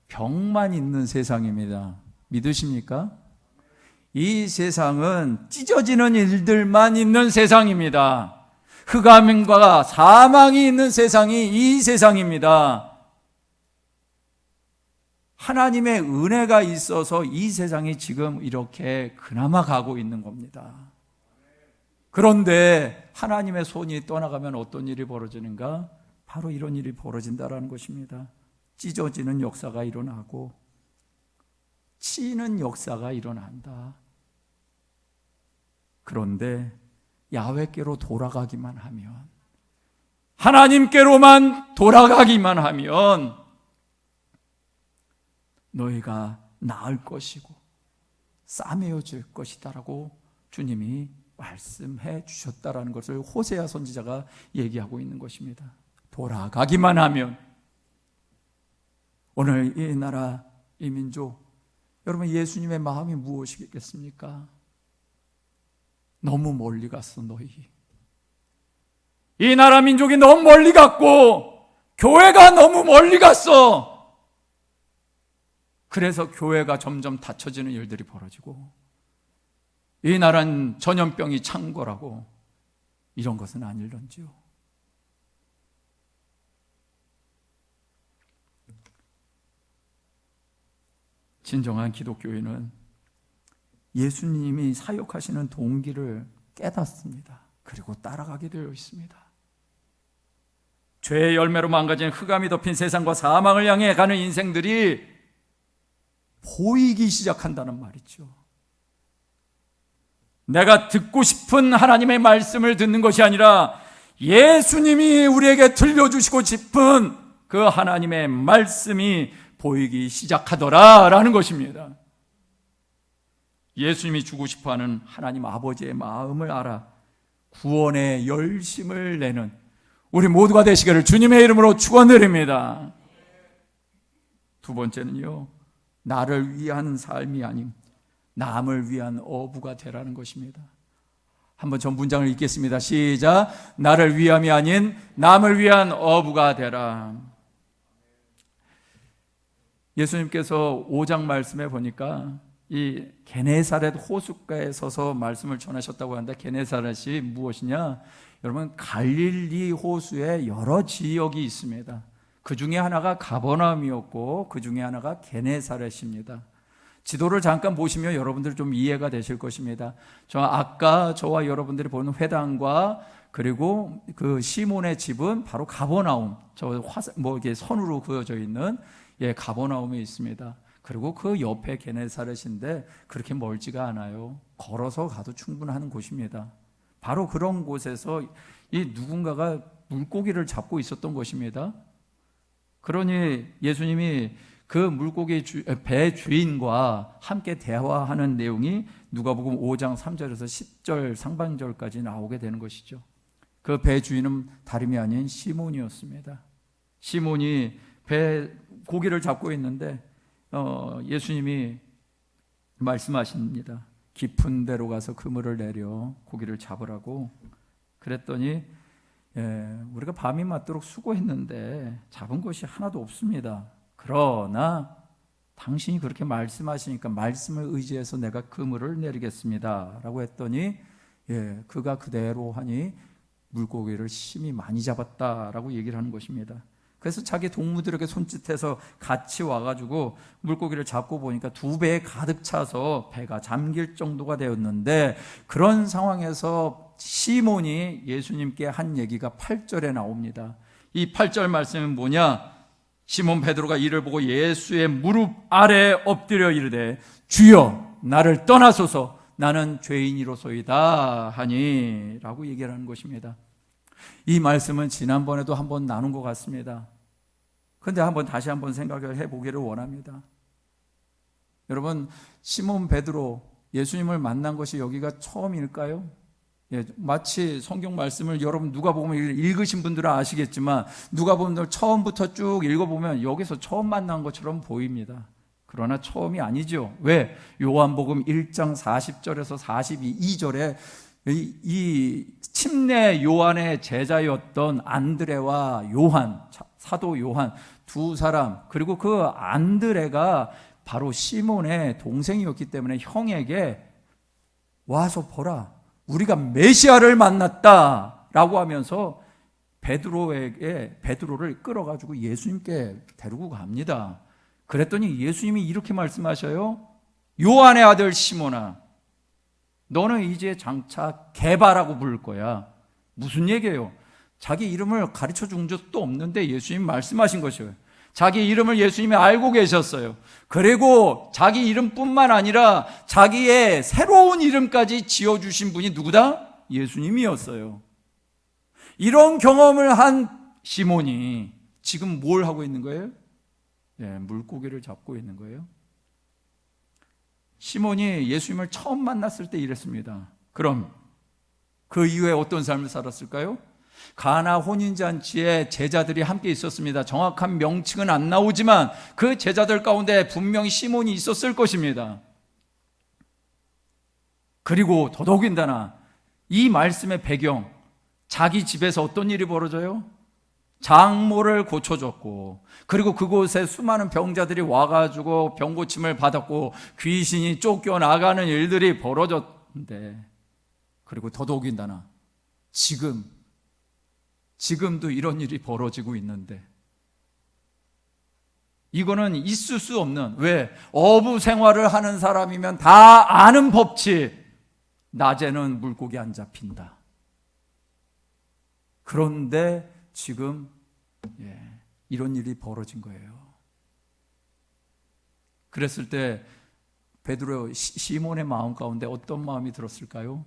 병만 있는 세상입니다. 믿으십니까? 이 세상은 찢어지는 일들만 있는 세상입니다. 흑암과 사망이 있는 세상이 이 세상입니다. 하나님의 은혜가 있어서 이 세상이 지금 이렇게 그나마 가고 있는 겁니다. 그런데 하나님의 손이 떠나가면 어떤 일이 벌어지는가? 바로 이런 일이 벌어진다는 것입니다. 찢어지는 역사가 일어나고 치는 역사가 일어난다. 그런데 야훼께로 돌아가기만 하면, 하나님께로만 돌아가기만 하면 너희가 나을 것이고 싸매어질 것이다라고 주님이 말씀해 주셨다라는 것을 호세아 선지자가 얘기하고 있는 것입니다. 돌아가기만 하면. 오늘 이 나라, 이 민족, 여러분 예수님의 마음이 무엇이겠습니까? 너무 멀리 갔어 너희. 이 나라 민족이 너무 멀리 갔고 교회가 너무 멀리 갔어. 그래서 교회가 점점 닫혀지는 일들이 벌어지고 이 나라는 전염병이 창궐하고 이런 것은 아닐런지요. 진정한 기독교인은 예수님이 사역하시는 동기를 깨닫습니다. 그리고 따라가게 되어 있습니다. 죄의 열매로 망가진 흑암이 덮인 세상과 사망을 향해 가는 인생들이 보이기 시작한다는 말이죠. 내가 듣고 싶은 하나님의 말씀을 듣는 것이 아니라 예수님이 우리에게 들려주시고 싶은 그 하나님의 말씀이 보이기 시작하더라라는 것입니다. 예수님이 주고 싶어하는 하나님 아버지의 마음을 알아 구원의 열심을 내는 우리 모두가 되시기를 주님의 이름으로 축원드립니다. 두 번째는요, 나를 위한 삶이 아닌 남을 위한 어부가 되라는 것입니다. 한번 전 문장을 읽겠습니다. 시작. 나를 위함이 아닌 남을 위한 어부가 되라. 예수님께서 5장 말씀에 보니까 이 게네사렛 호숫가에 서서 말씀을 전하셨다고 하는데, 게네사렛이 무엇이냐? 여러분, 갈릴리 호수에 여러 지역이 있습니다. 그 중에 하나가 가버나움이었고 그 중에 하나가 게네사렛입니다. 지도를 잠깐 보시면 여러분들 좀 이해가 되실 것입니다. 아까 저와 여러분들이 보는 회당과 그리고 그 시몬의 집은 바로 가버나움, 이게 선으로 그어져 있는 가버나움에 있습니다. 그리고 그 옆에 게네사렛인데 그렇게 멀지가 않아요. 걸어서 가도 충분한 곳입니다. 바로 그런 곳에서 이 누군가가 물고기를 잡고 있었던 것입니다. 그러니 예수님이 그 물고기 배 주인과 함께 대화하는 내용이 누가복음 5장 3절에서 10절 상반절까지 나오게 되는 것이죠. 그 배 주인은 다름이 아닌 시몬이었습니다. 시몬이 고기를 잡고 있는데 예수님이 말씀하십니다. 깊은 데로 가서 그물을 내려 고기를 잡으라고. 그랬더니 우리가 밤이 맞도록 수고했는데 잡은 것이 하나도 없습니다. 그러나 당신이 그렇게 말씀하시니까 말씀을 의지해서 내가 그물을 내리겠습니다 라고 했더니 그가 그대로 하니 물고기를 심히 많이 잡았다라고 얘기를 하는 것입니다. 그래서 자기 동무들에게 손짓해서 같이 와가지고 물고기를 잡고 보니까 2배에 가득 차서 배가 잠길 정도가 되었는데, 그런 상황에서 시몬이 예수님께 한 얘기가 8절에 나옵니다. 이 8절 말씀은 뭐냐? 시몬 베드로가 이를 보고 예수의 무릎 아래 엎드려 이르되 주여 나를 떠나소서 나는 죄인이로소이다 하니 라고 얘기를 하는 것입니다. 이 말씀은 지난번에도 한번 나눈 것 같습니다. 그런데 다시 한번 생각을 해보기를 원합니다. 여러분, 시몬 베드로 예수님을 만난 것이 여기가 처음일까요? 마치 성경 말씀을 여러분 누가복음 읽으신 분들은 아시겠지만 누가복음 처음부터 쭉 읽어보면 여기서 처음 만난 것처럼 보입니다. 그러나 처음이 아니죠. 왜? 요한복음 1장 40절에서 42절에 이 침례 요한의 제자였던 안드레와 요한, 사도 요한 두 사람, 그리고 그 안드레가 바로 시몬의 동생이었기 때문에 형에게 와서 보라, 우리가 메시아를 만났다라고 하면서 베드로를 끌어가지고 예수님께 데리고 갑니다. 그랬더니 예수님이 이렇게 말씀하셔요. 요한의 아들 시몬아, 너는 이제 장차 게바라고 부를 거야. 무슨 얘기예요? 자기 이름을 가르쳐 준 적도 없는데 예수님 말씀하신 것이에요. 자기 이름을 예수님이 알고 계셨어요. 그리고 자기 이름뿐만 아니라 자기의 새로운 이름까지 지어주신 분이 누구다? 예수님이었어요. 이런 경험을 한 시몬이 지금 뭘 하고 있는 거예요? 물고기를 잡고 있는 거예요. 시몬이 예수님을 처음 만났을 때 이랬습니다. 그럼 그 이후에 어떤 삶을 살았을까요? 가나 혼인잔치에 제자들이 함께 있었습니다. 정확한 명칭은 안 나오지만 그 제자들 가운데 분명히 시몬이 있었을 것입니다. 그리고 더더욱인다나 이 말씀의 배경, 자기 집에서 어떤 일이 벌어져요? 장모를 고쳐줬고, 그리고 그곳에 수많은 병자들이 와가지고 병고침을 받았고 귀신이 쫓겨나가는 일들이 벌어졌는데, 그리고 더더욱인다나 지금도 이런 일이 벌어지고 있는데, 이거는 있을 수 없는, 왜? 어부 생활을 하는 사람이면 다 아는 법칙. 낮에는 물고기 안 잡힌다. 그런데 지금 이런 일이 벌어진 거예요. 그랬을 때 베드로 시몬의 마음 가운데 어떤 마음이 들었을까요?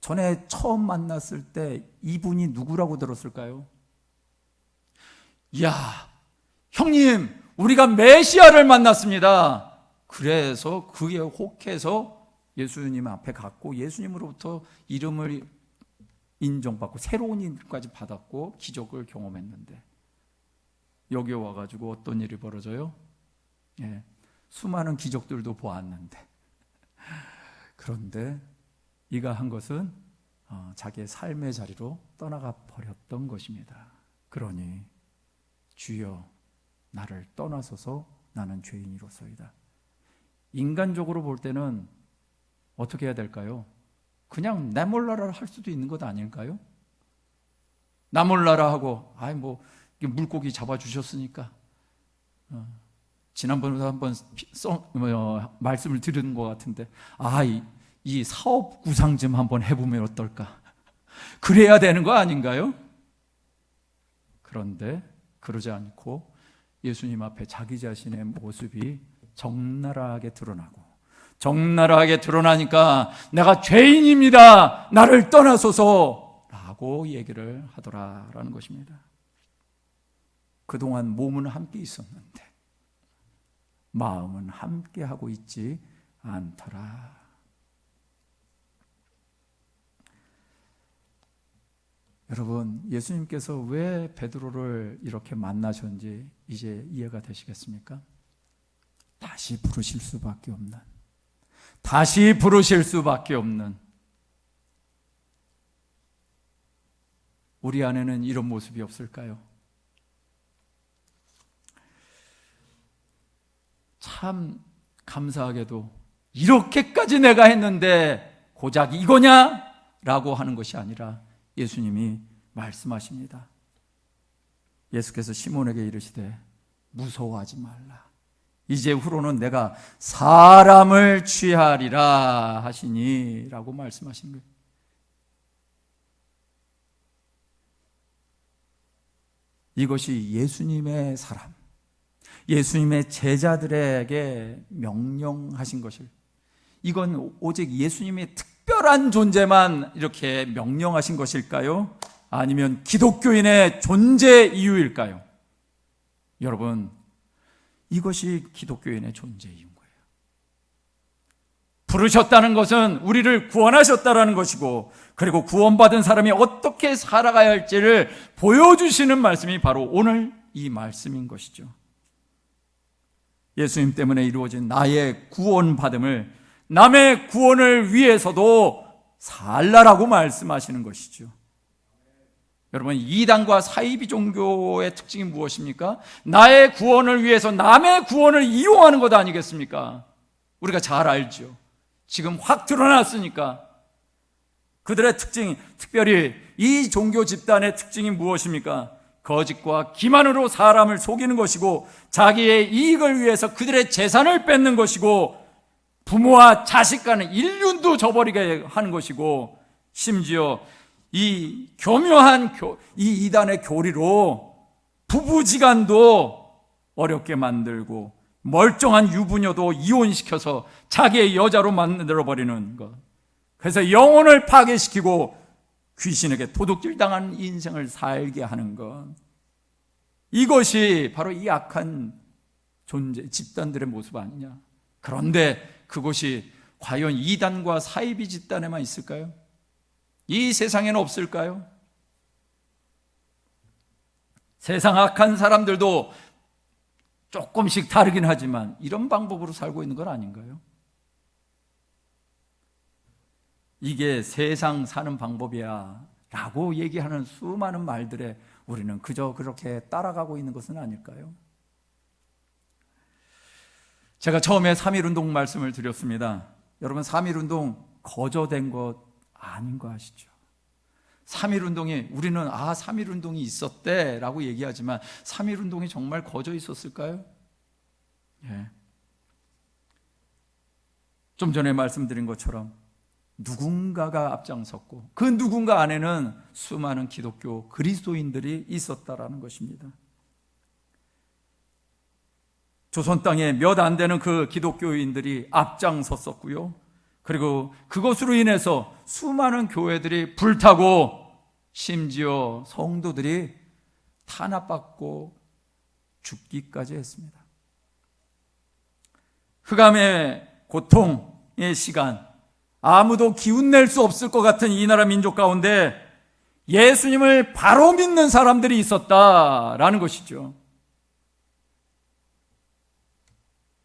전에 처음 만났을 때 이분이 누구라고 들었을까요? 야, 형님, 우리가 메시아를 만났습니다. 그래서 그게 혹해서 예수님 앞에 갔고 예수님으로부터 이름을 인정받고 새로운 이름까지 받았고 기적을 경험했는데, 여기 와가지고 어떤 일이 벌어져요? 수많은 기적들도 보았는데, 그런데 이가 한 것은 자기의 삶의 자리로 떠나가 버렸던 것입니다. 그러니 주여 나를 떠나소서 나는 죄인이로소이다. 인간적으로 볼 때는 어떻게 해야 될까요? 그냥 나 몰라라 할 수도 있는 것 아닐까요? 나 몰라라 하고 물고기 잡아주셨으니까 지난번에도 한번 말씀을 드리는 것 같은데 이 사업 구상 좀 한번 해보면 어떨까? 그래야 되는 거 아닌가요? 그런데 그러지 않고 예수님 앞에 자기 자신의 모습이 적나라하게 드러나니까 내가 죄인입니다. 나를 떠나소서 라고 얘기를 하더라라는 것입니다. 그동안 몸은 함께 있었는데 마음은 함께 하고 있지 않더라. 여러분, 예수님께서 왜 베드로를 이렇게 만나셨는지 이제 이해가 되시겠습니까? 다시 부르실 수밖에 없는 우리 안에는 이런 모습이 없을까요? 참 감사하게도 이렇게까지 내가 했는데 고작 이거냐? 라고 하는 것이 아니라 예수님이 말씀하십니다. 예수께서 시몬에게 이르시되 무서워하지 말라. 이제 후로는 내가 사람을 취하리라 하시니 라고 말씀하신 거예요. 이것이 예수님의 사람, 예수님의 제자들에게 명령하신 것을, 이건 오직 예수님의 특별한 존재만 이렇게 명령하신 것일까요? 아니면 기독교인의 존재 이유일까요? 여러분, 이것이 기독교인의 존재 이유인 거예요. 부르셨다는 것은 우리를 구원하셨다는 것이고, 그리고 구원받은 사람이 어떻게 살아가야 할지를 보여주시는 말씀이 바로 오늘 이 말씀인 것이죠. 예수님 때문에 이루어진 나의 구원받음을 남의 구원을 위해서도 살라라고 말씀하시는 것이죠. 여러분, 이단과 사이비 종교의 특징이 무엇입니까? 나의 구원을 위해서 남의 구원을 이용하는 것 아니겠습니까? 우리가 잘 알죠. 지금 확 드러났으니까. 그들의 특징이, 특별히 이 종교 집단의 특징이 무엇입니까? 거짓과 기만으로 사람을 속이는 것이고, 자기의 이익을 위해서 그들의 재산을 뺏는 것이고, 부모와 자식 간의 인륜도 저버리게 하는 것이고, 심지어 이 교묘한 이 이단의 교리로 부부지간도 어렵게 만들고, 멀쩡한 유부녀도 이혼시켜서 자기의 여자로 만들어버리는 것. 그래서 영혼을 파괴시키고 귀신에게 도둑질 당하는 인생을 살게 하는 것. 이것이 바로 이 악한 존재, 집단들의 모습 아니냐. 그런데 그것이 과연 이단과 사이비 집단에만 있을까요? 이 세상에는 없을까요? 세상 악한 사람들도 조금씩 다르긴 하지만 이런 방법으로 살고 있는 건 아닌가요? 이게 세상 사는 방법이야 라고 얘기하는 수많은 말들에 우리는 그저 그렇게 따라가고 있는 것은 아닐까요? 제가 처음에 3.1운동 말씀을 드렸습니다. 여러분, 3.1운동 거저된 것 아닌 거 아시죠? 3.1운동이, 우리는 3.1운동이 있었대 라고 얘기하지만 3.1운동이 정말 거저 있었을까요? 예. 좀 전에 말씀드린 것처럼 누군가가 앞장섰고 그 누군가 안에는 수많은 기독교 그리스도인들이 있었다라는 것입니다. 조선 땅에 몇 안 되는 그 기독교인들이 앞장섰었고요. 그리고 그것으로 인해서 수많은 교회들이 불타고 심지어 성도들이 탄압받고 죽기까지 했습니다. 흑암의 고통의 시간, 아무도 기운낼 수 없을 것 같은 이 나라 민족 가운데 예수님을 바로 믿는 사람들이 있었다라는 것이죠.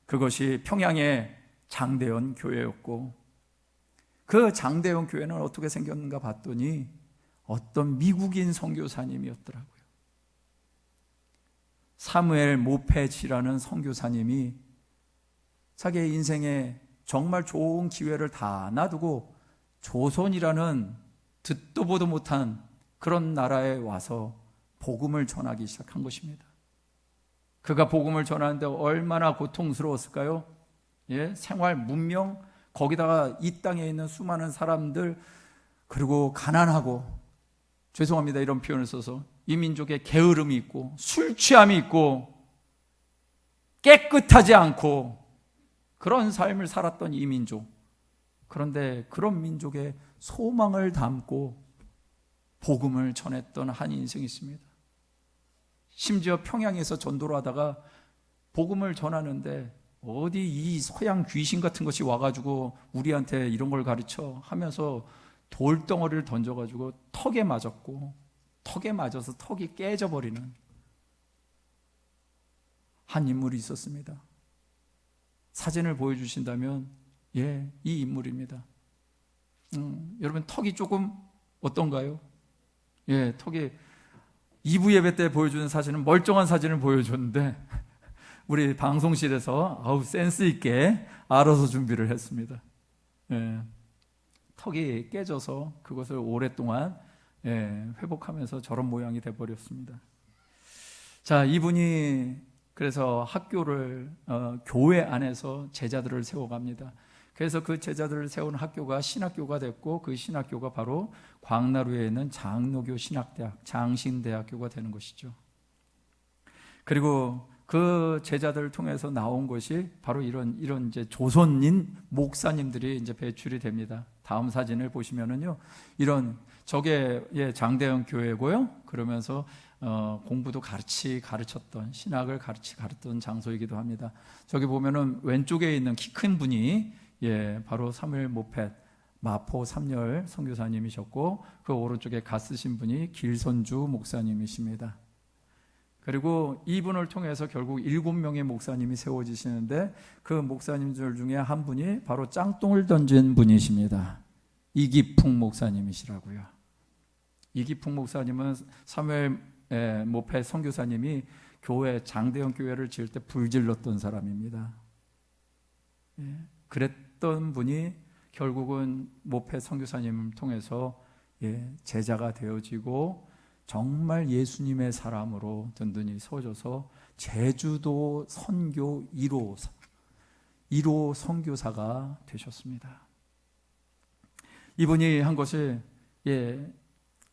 그것이 평양의 장대현 교회였고, 그 장대현 교회는 어떻게 생겼는가 봤더니 어떤 미국인 선교사님이었더라고요. 사무엘 모펫이라는 선교사님이 자기의 인생에 정말 좋은 기회를 다 놔두고 조선이라는 듣도 보도 못한 그런 나라에 와서 복음을 전하기 시작한 것입니다. 그가 복음을 전하는데 얼마나 고통스러웠을까요? 예, 생활, 문명, 거기다가 이 땅에 있는 수많은 사람들, 그리고 가난하고, 죄송합니다 이런 표현을 써서, 이 민족에 게으름이 있고 술 취함이 있고 깨끗하지 않고 그런 삶을 살았던 이 민족. 그런데 그런 민족의 소망을 담고 복음을 전했던 한 인생이 있습니다. 심지어 평양에서 전도를 하다가 복음을 전하는데 어디 이 서양 귀신 같은 것이 와가지고 우리한테 이런 걸 가르쳐 하면서 돌덩어리를 던져가지고 턱에 맞았고, 턱에 맞아서 턱이 깨져버리는 한 인물이 있었습니다. 사진을 보여주신다면 예, 이 인물입니다. 여러분 턱이 조금 어떤가요? 예, 턱이 2부 예배 때 보여주는 사진은 멀쩡한 사진을 보여줬는데 우리 방송실에서 아우 센스 있게 알아서 준비를 했습니다. 예, 턱이 깨져서 그것을 오랫동안 회복하면서 저런 모양이 돼버렸습니다. 자, 이분이 그래서 학교를 교회 안에서 제자들을 세워갑니다. 그래서 그 제자들을 세운 학교가 신학교가 됐고, 그 신학교가 바로 광나루에 있는 장로교 신학대학, 장신대학교가 되는 것이죠. 그리고 그 제자들을 통해서 나온 것이 바로 이런 이제 조선인 목사님들이 이제 배출이 됩니다. 다음 사진을 보시면은요, 저게 장대현 교회고요. 그러면서 공부도 같이 가르쳤던, 신학을 같이 가르쳤던 장소이기도 합니다. 저기 보면은 왼쪽에 있는 키 큰 분이 바로 사무엘 모펫 마포 삼열 선교사님이셨고, 그 오른쪽에 갓 쓰신 분이 길선주 목사님이십니다. 그리고 이분을 통해서 결국 7명의 목사님이 세워지시는데, 그 목사님들 중에 한 분이 바로 짱똥을 던진 분이십니다. 이기풍 목사님이시라고요. 이기풍 목사님은 사무엘 모펫 선교사님이 장대현 교회를 지을 때 불질렀던 사람입니다. 그랬던 분이 결국은 모펫 선교사님을 통해서 제자가 되어지고 정말 예수님의 사람으로 든든히 서져서 제주도 선교 1호 선교사가 되셨습니다. 이분이 한 것이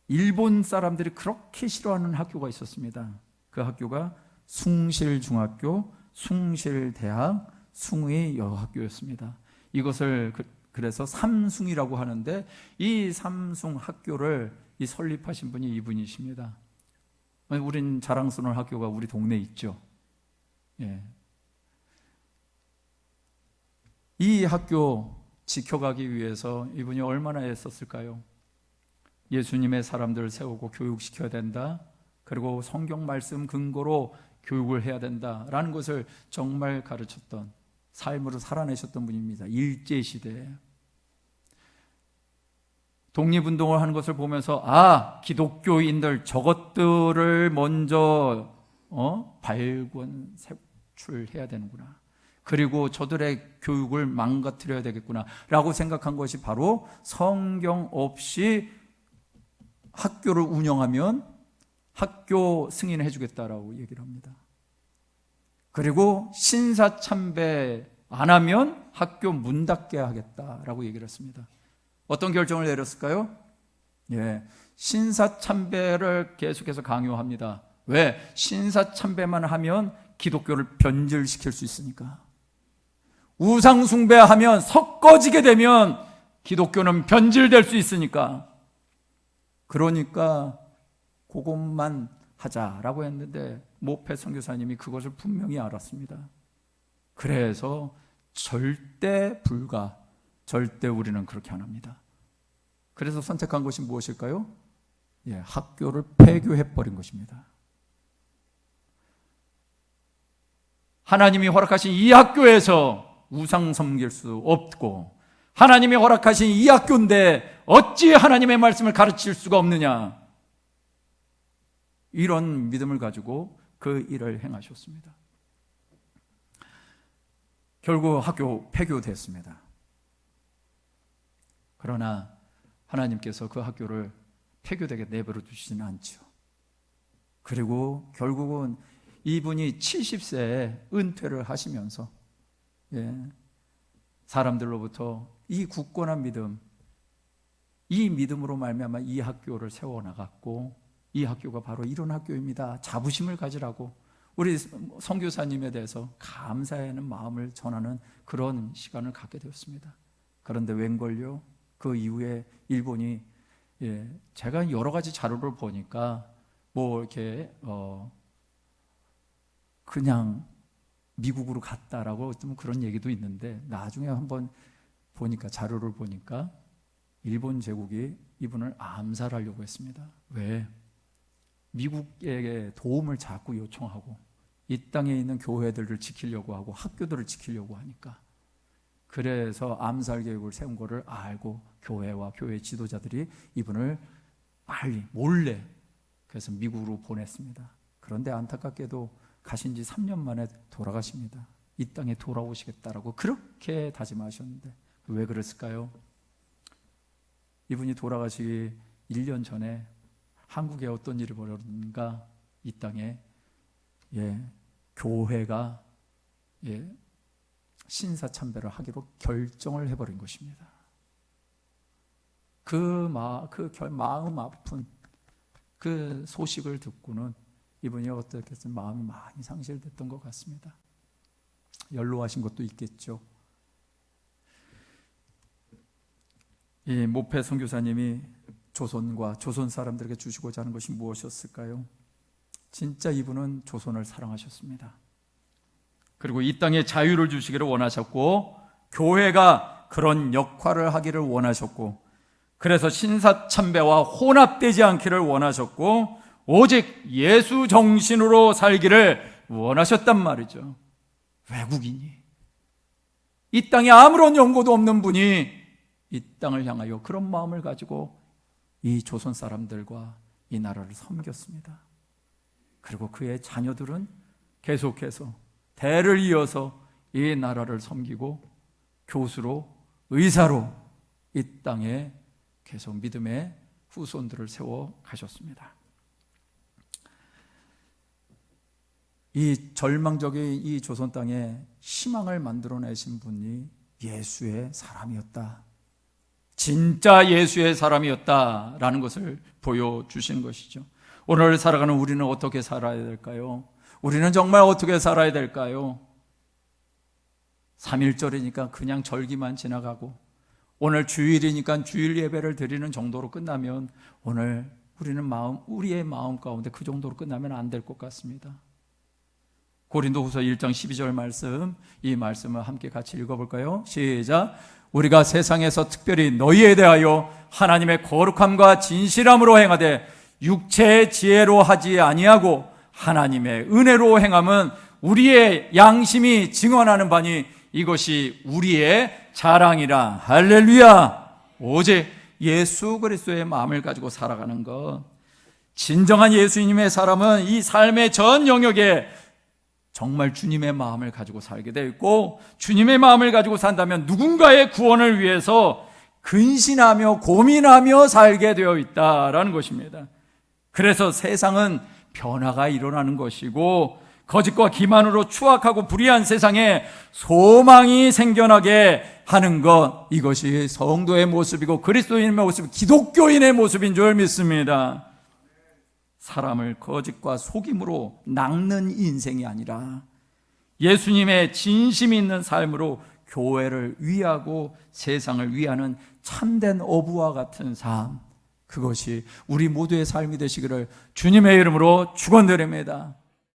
일본 사람들이 그렇게 싫어하는 학교가 있었습니다. 그 학교가 숭실중학교, 숭실대학, 숭의 여학교였습니다. 이것을 그래서 삼숭이라고 하는데, 이 삼숭 학교를 설립하신 분이 이분이십니다. 우린 자랑스러운 학교가 우리 동네에 있죠. 이 학교 지켜가기 위해서 이분이 얼마나 애썼을까요? 예수님의 사람들을 세우고 교육시켜야 된다, 그리고 성경 말씀 근거로 교육을 해야 된다라는 것을 정말 가르쳤던, 삶으로 살아내셨던 분입니다. 일제시대에 독립운동을 하는 것을 보면서 기독교인들 저것들을 먼저 발굴해야 되는구나, 그리고 저들의 교육을 망가뜨려야 되겠구나 라고 생각한 것이 바로 성경 없이 학교를 운영하면 학교 승인해 주겠다라고 얘기를 합니다. 그리고 신사참배 안 하면 학교 문 닫게 하겠다라고 얘기를 했습니다. 어떤 결정을 내렸을까요? 신사참배를 계속해서 강요합니다. 왜? 신사참배만 하면 기독교를 변질시킬 수 있으니까. 우상숭배하면, 섞어지게 되면 기독교는 변질될 수 있으니까. 그러니까 그것만 하자라고 했는데, 모펫 선교사님이 그것을 분명히 알았습니다. 그래서 절대 우리는 그렇게 안 합니다. 그래서 선택한 것이 무엇일까요? 학교를 폐교해버린 것입니다. 하나님이 허락하신 이 학교에서 우상 섬길 수 없고, 하나님이 허락하신 이 학교인데 어찌 하나님의 말씀을 가르칠 수가 없느냐, 이런 믿음을 가지고 그 그 일을 행하셨습니다. 결국 학교 폐교됐습니다. 그러나 하나님께서 그 학교를 폐교되게 내버려 두시지는 않죠. 그리고 결국은 이분이 70세에 은퇴를 하시면서 사람들로부터 이 굳건한 믿음, 이 믿음으로 말미암아 이 학교를 세워나갔고, 이 학교가 바로 이런 학교입니다, 자부심을 가지라고 우리 선교사님에 대해서 감사하는 마음을 전하는 그런 시간을 갖게 되었습니다. 그런데 웬걸요, 그 이후에 일본이 제가 여러 가지 자료를 보니까 뭐 이렇게 그냥 미국으로 갔다라고 좀 그런 얘기도 있는데, 나중에 한번 보니까, 자료를 보니까 일본 제국이 이분을 암살하려고 했습니다. 왜? 미국에게 도움을 자꾸 요청하고 이 땅에 있는 교회들을 지키려고 하고 학교들을 지키려고 하니까. 그래서 암살 계획을 세운 거를 알고 교회와 교회 지도자들이 이분을 빨리 몰래 그래서 미국으로 보냈습니다. 그런데 안타깝게도 가신 지 3년 만에 돌아가십니다. 이 땅에 돌아오시겠다라고 그렇게 다짐하셨는데 왜 그랬을까요? 이분이 돌아가시기 1년 전에 한국에 어떤 일이 벌어졌는가, 이 땅에 교회가 신사참배를 하기로 결정을 해버린 것입니다. 마음 아픈 그 소식을 듣고는 이분이 어떻게 해서 마음이 많이 상실됐던 것 같습니다. 연로하신 것도 있겠죠. 이 모페 선교사님이 조선과 조선 사람들에게 주시고자 하는 것이 무엇이었을까요? 진짜 이분은 조선을 사랑하셨습니다. 그리고 이 땅에 자유를 주시기를 원하셨고, 교회가 그런 역할을 하기를 원하셨고, 그래서 신사참배와 혼합되지 않기를 원하셨고, 오직 예수 정신으로 살기를 원하셨단 말이죠. 외국인이, 이 땅에 아무런 연고도 없는 분이 이 땅을 향하여 그런 마음을 가지고 이 조선 사람들과 이 나라를 섬겼습니다. 그리고 그의 자녀들은 계속해서 대를 이어서 이 나라를 섬기고 교수로, 의사로 이 땅에 계속 믿음의 후손들을 세워 가셨습니다. 이 절망적인 이 조선 땅에 희망을 만들어내신 분이 예수의 사람이었다, 진짜 예수의 사람이었다라는 것을 보여주신 것이죠. 오늘 살아가는 우리는 어떻게 살아야 될까요? 우리는 정말 어떻게 살아야 될까요? 3.1절이니까 그냥 절기만 지나가고, 오늘 주일이니까 주일 예배를 드리는 정도로 끝나면, 오늘 우리의 마음 가운데 그 정도로 끝나면 안 될 것 같습니다. 고린도후서 1장 12절 말씀, 이 말씀을 함께 같이 읽어볼까요? 시작. 우리가 세상에서 특별히 너희에 대하여 하나님의 거룩함과 진실함으로 행하되 육체의 지혜로 하지 아니하고 하나님의 은혜로 행함은 우리의 양심이 증언하는 바니 이것이 우리의 자랑이라. 할렐루야. 오직 예수 그리스도의 마음을 가지고 살아가는 것. 진정한 예수님의 사람은 이 삶의 전 영역에 정말 주님의 마음을 가지고 살게 되어 있고, 주님의 마음을 가지고 산다면 누군가의 구원을 위해서 근신하며 고민하며 살게 되어 있다라는 것입니다. 그래서 세상은 변화가 일어나는 것이고, 거짓과 기만으로 추악하고 불의한 세상에 소망이 생겨나게 하는 것, 이것이 성도의 모습이고 그리스도인의 모습, 기독교인의 모습인 줄 믿습니다. 사람을 거짓과 속임으로 낚는 인생이 아니라 예수님의 진심 있는 삶으로 교회를 위하고 세상을 위하는 참된 어부와 같은 삶, 그것이 우리 모두의 삶이 되시기를 주님의 이름으로 축원드립니다.